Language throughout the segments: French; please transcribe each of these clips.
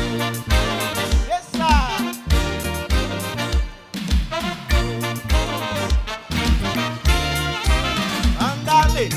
C'est ça. Andale.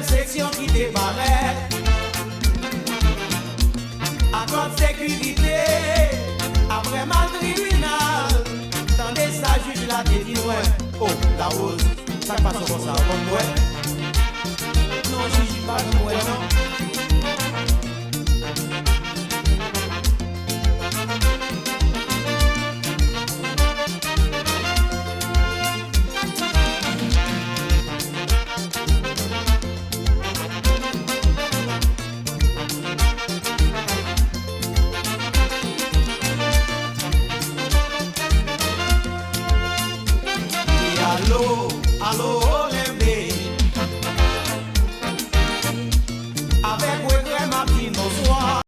Section qui débarrait à code sécurité après mal tribunal tandis ça juge la dit ouais oh la rose ça passe comme ça comme ouais non juge pas ouais non Allô, allô, Lembe. Avec Wegre Martin, bonsoir.